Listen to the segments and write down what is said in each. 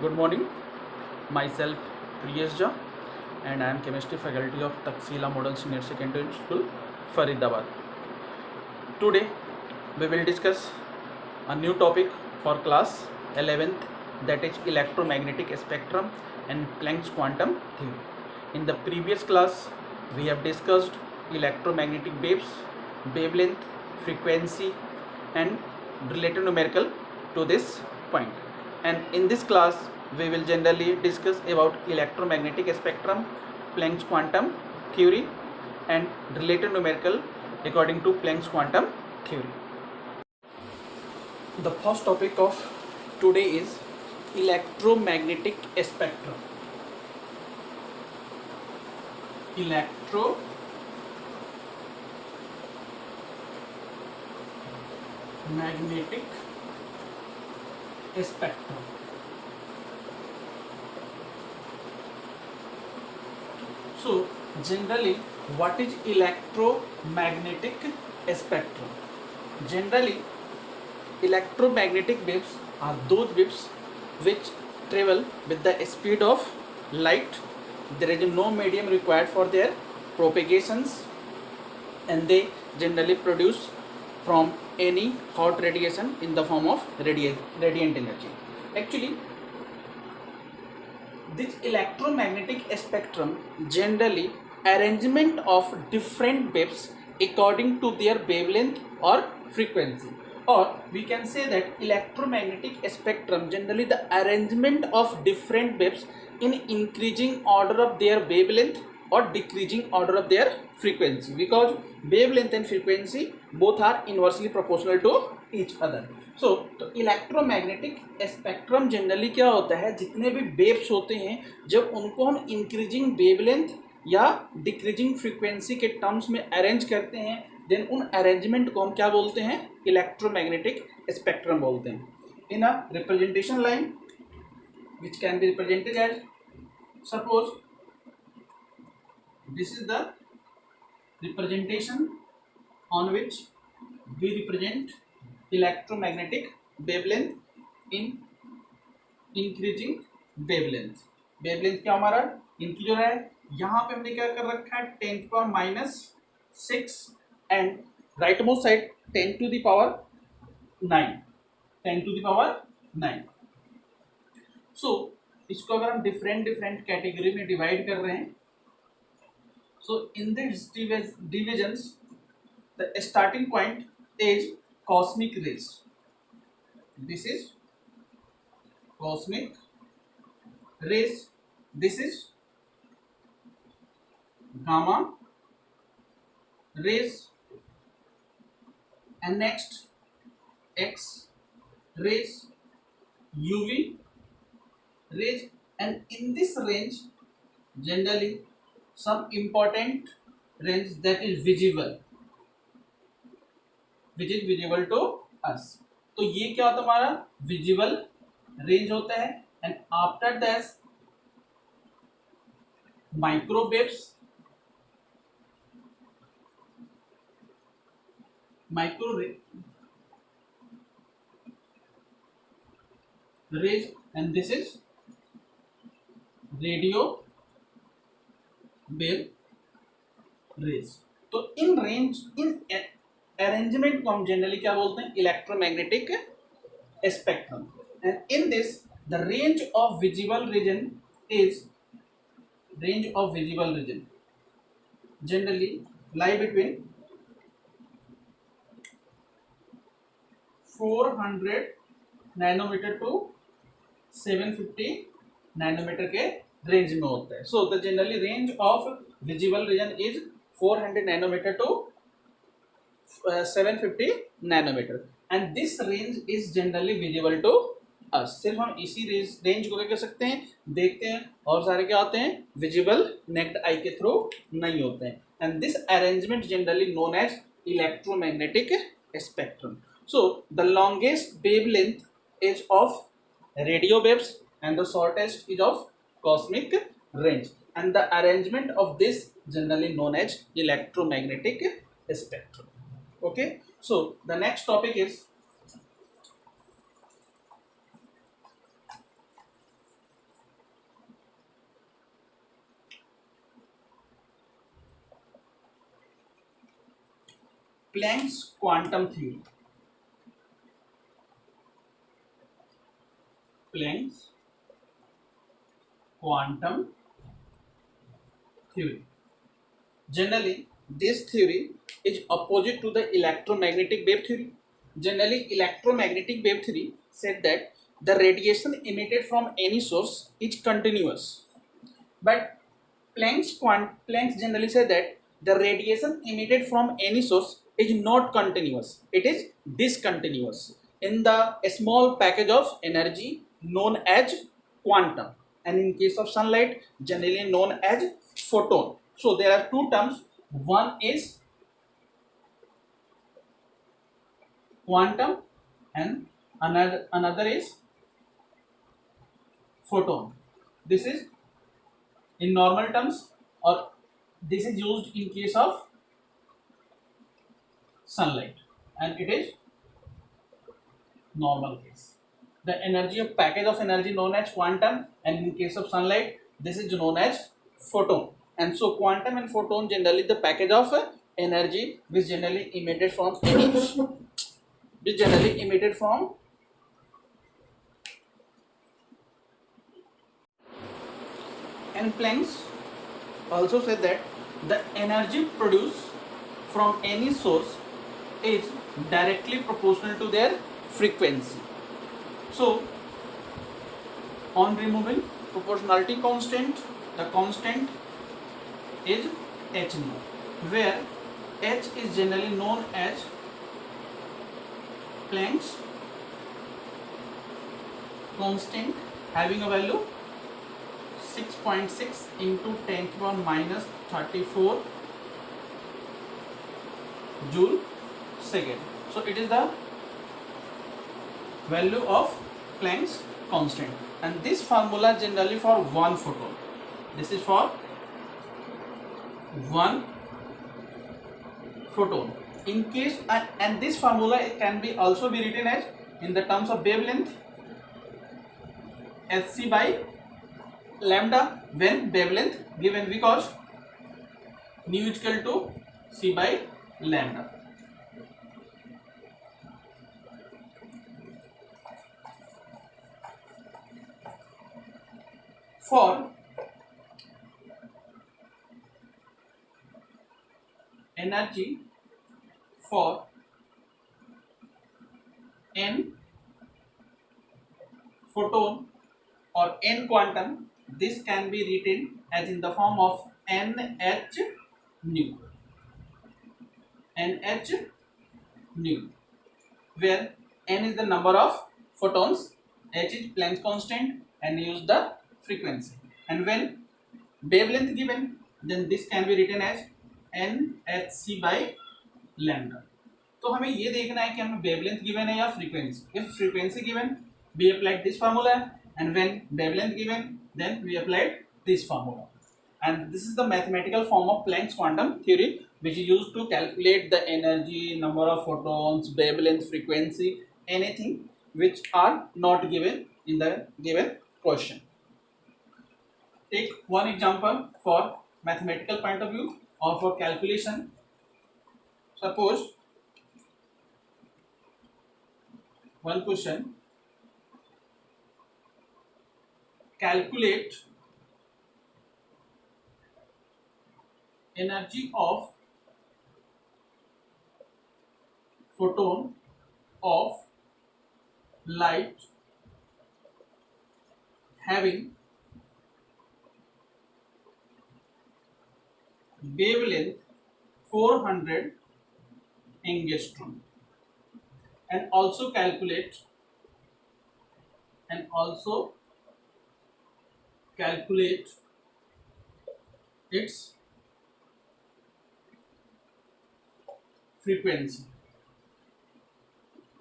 Good morning. Myself Priyesh Jha, and I am chemistry faculty of Taxila Model Senior Secondary School, Faridabad. Today we will discuss a new topic for class 11th, that is electromagnetic spectrum and Planck's quantum theory. In the previous class we have discussed electromagnetic waves, wavelength, frequency and related numerical to this point. And in this class we will generally discuss about electromagnetic spectrum, Planck's quantum theory and related numerical according to Planck's quantum theory. The first topic of today is electromagnetic spectrum. Electromagnetic spectrum. So generally, what is electromagnetic spectrum? Generally, electromagnetic waves are those waves which travel with the speed of light. There is no medium required for their propagations, and they generally produce from any hot radiation in the form of radiant energy. Actually, this electromagnetic spectrum generally arrangement of different waves according to their wavelength or frequency, or we can say that electromagnetic spectrum generally the arrangement of different waves in increasing order of their wavelength or decreasing order of their frequency, because wavelength and frequency both are inversely proportional to each other. तो electromagnetic spectrum generally क्या होता है, जितने भी waves होते हैं जब उनको हम इंक्रीजिंग वेवलेंथ या डिक्रीजिंग फ्रीक्वेंसी के टर्म्स में अरेंज करते हैं, देन उन अरेंजमेंट को हम क्या बोलते हैं, इलेक्ट्रोमैग्नेटिक स्पेक्ट्रम बोलते हैं. In a representation line which can be represented as, suppose this is the representation on which we represent electromagnetic wavelength in increasing wavelength. wavelength क्या हमारा increase हो रहा है, यहाँ पे हमने क्या कर रखा है 10⁻⁶ एंड राइट मोस्ट साइड 10⁻⁹. सो इसको अगर हम डिफरेंट कैटेगरी में डिवाइड कर रहे हैं, so in this divisions the starting point is cosmic rays. This is cosmic rays. This is gamma rays, and next X rays, UV rays, and in this range generally some important range that is visible, which is visible to us. तो ये क्या होता है, हमारा visible range होता है. And after that microwaves, rays, and this is radio wave rays. तो इन रेंज, इन अरेंजमेंट को हम जनरली क्या बोलते हैं, electromagnetic spectrum. And in this the range of visible region generally lie between 400 nanometre to 750 nanometre के रेंज में होता है. So the generally range of visible region is 400 nanometre to 750 nanometre, and this range is generally visible to us. सिर्फ हम इसी range को क्या कर सकते हैं, देखते हैं, और सारे क्या होते हैं, विजिबल नेक्ड आई के थ्रू नहीं होते हैं. And this arrangement generally known as electromagnetic spectrum. So the longest wavelength is of radio waves and the shortest is of cosmic range, and the arrangement of this generally known as electromagnetic spectrum. Okay, so the next topic is Planck's quantum theory. Planck's quantum theory. Generally, this theory is opposite to the electromagnetic wave theory. Generally, electromagnetic wave theory said that the radiation emitted from any source is continuous. But Planck generally said that the radiation emitted from any source is not continuous. It is discontinuous in the small package of energy known as quantum, and in case of sunlight, generally known as photon. So there are two terms. One is quantum and another is photon. This is in normal terms, or this is used in case of sunlight, and it is normal case. The energy of package of energy known as quantum, and in case of sunlight this is known as photon. And so quantum and photon generally the package of energy which generally emitted from any which generally emitted from and Planck also said that the energy produced from any source is directly proportional to their frequency. So on removing proportionality constant, the constant is h nu, where h is generally known as Planck's constant, having a value 6.6 into 10 to the power minus 34 joule second. So it is the value of Planck's constant, and this formula generally for one photon. This is for one photon. In case and this formula can be also be written as in the terms of wavelength hc by lambda when wavelength given, because nu is equal to c by lambda. For energy for n photon or n quantum, this can be written as in the form of nh nu. nh nu, where n is the number of photons, h is Planck's constant, and nu is the frequency. And when wavelength given, then this can be written as nhc by lambda. तो हमें ये देखना है कि हमें wavelength given है या frequency. If frequency given, we applied this formula, and when wavelength given, then we applied this formula. And this is the mathematical form of Planck's quantum theory, which is used to calculate the energy, number of photons, wavelength, frequency, anything which are not given in the given question. Take one example for mathematical point of view or for calculation. Suppose one question: calculate energy of photon of light having wavelength 400 angstrom, and also calculate its frequency.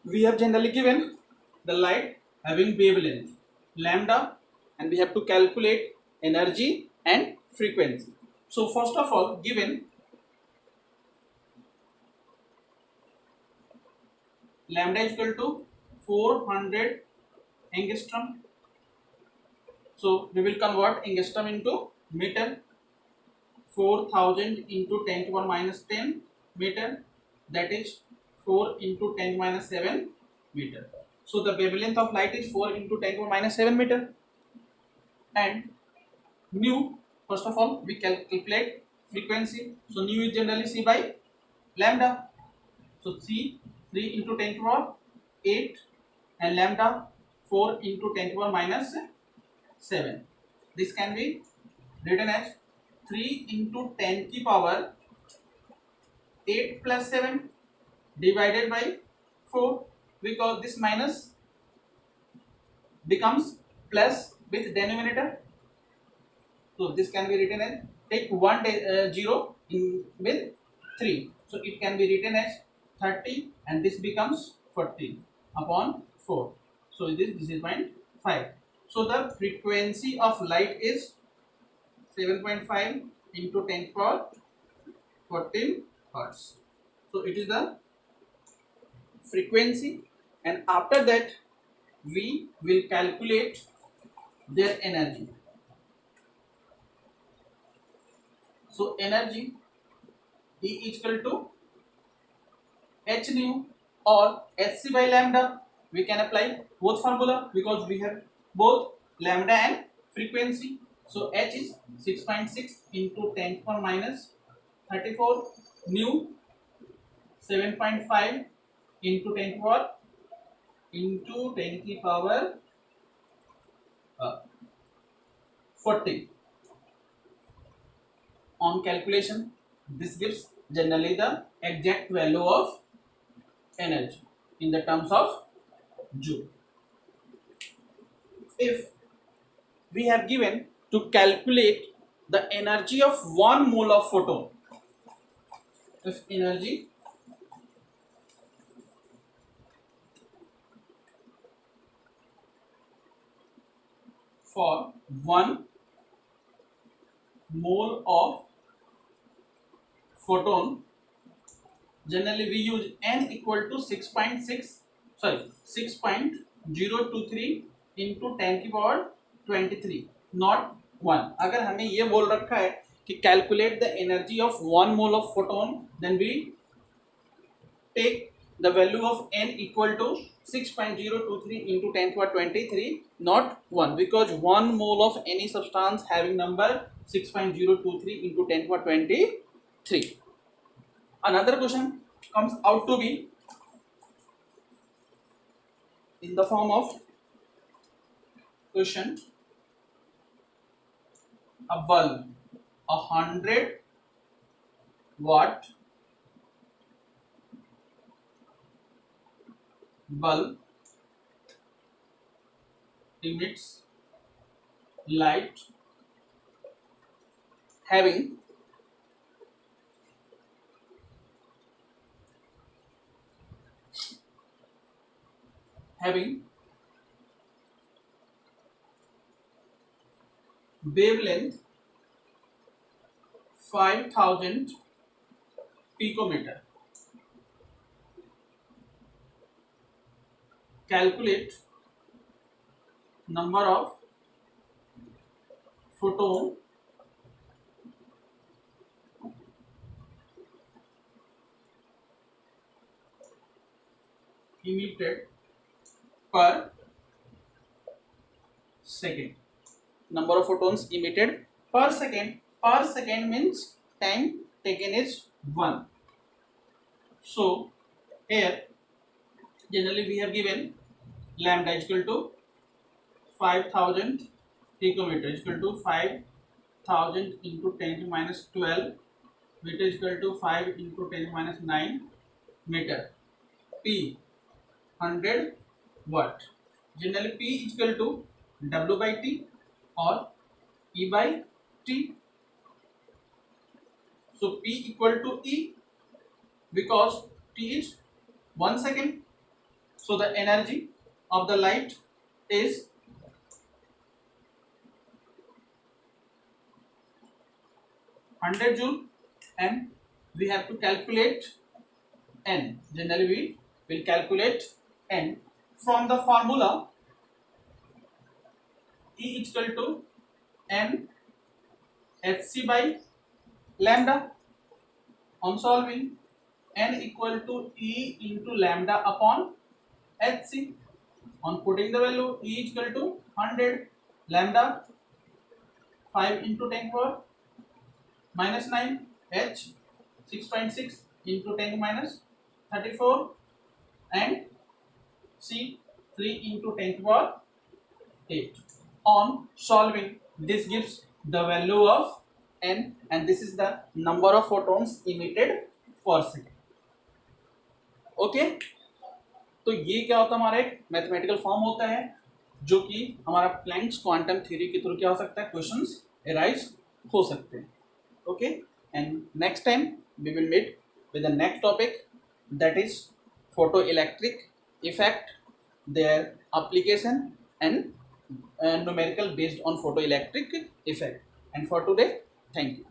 We have generally given the light having wavelength lambda, and we have to calculate energy and frequency. So first of all, given lambda is equal to 400 angstrom, so we will convert angstrom into meter. 4000 into 10 to the power minus 10 meter. that is 4 into 10 minus 7 meter. So the wavelength of light is 4 into 10 minus 7 meter. And nu, first of all, we calculate frequency. So nu is generally C by lambda. So C 3 into 10 to power 8 and lambda 4 into 10 to power minus 7. This can be written as 3 into 10 की power 8 plus 7 divided by 4, because this minus becomes plus with denominator. So this can be written as, take one 0 in with 3. So it can be written as 30 and this becomes 40 upon 4. So this is 0.5. So the frequency of light is 7.5 into 10 to power 14 hertz. So it is the frequency, and after that we will calculate their energy. So energy E is equal to h nu or hc by lambda. We can apply both formula because we have both lambda and frequency. So h is 6.6 into 10 to power minus 34, nu 7.5 into 10 to power into 10 की power 40. On calculation, this gives generally the exact value of energy in the terms of joule. If we have given to calculate the energy of 1 mole of photon, if energy for 1 mole of photon, generally we use n equal to 6.023 into 10 की power 23, not 1. अगर हमें ये बोल रखा है कि calculate the energy of 1 mole of photon, then we take the value of n equal to 6.023 into 10 to the power 23, not 1, because 1 mole of any substance having number 6.023 into 10 to the power 23. Another question comes out to be in the form of question: a bulb, 100-watt bulb emits light having wavelength 5000 picometer. Calculate number of photon emitted per second. Number of photons emitted per second. Per second means time taken is 1. So here generally we have given lambda is equal to 5000 picometer is equal to 5000 into 10 to minus 12 meter is equal to 5 into 10 to minus 9 meter. P 100 watt. Generally P is equal to W by T or E by T. So P equal to E because T is 1 second. So the energy of the light is 100 joule, and we have to calculate N. Generally we will calculate N from the formula E is equal to N Hc by lambda. On solving, n equal to E into lambda upon hc. On putting the value, E is equal to 100, lambda 5 into 10 power minus 9, h 6.6 into 10 minus 34, and c 3 into 10 power 8. On solving, this gives the value of n, and this is the number of photons emitted per second. Okay, तो ये क्या होता है, हमारा एक mathematical form होता है जो कि हमारा प्लैंक्स क्वांटम थ्योरी के थ्रू क्या हो सकता है, क्वेश्चंस अराइज हो सकते हैं. Okay, and next time we will meet with the next topic, that is photoelectric effect, their application, and numerical based on photoelectric effect. And for today, thank you.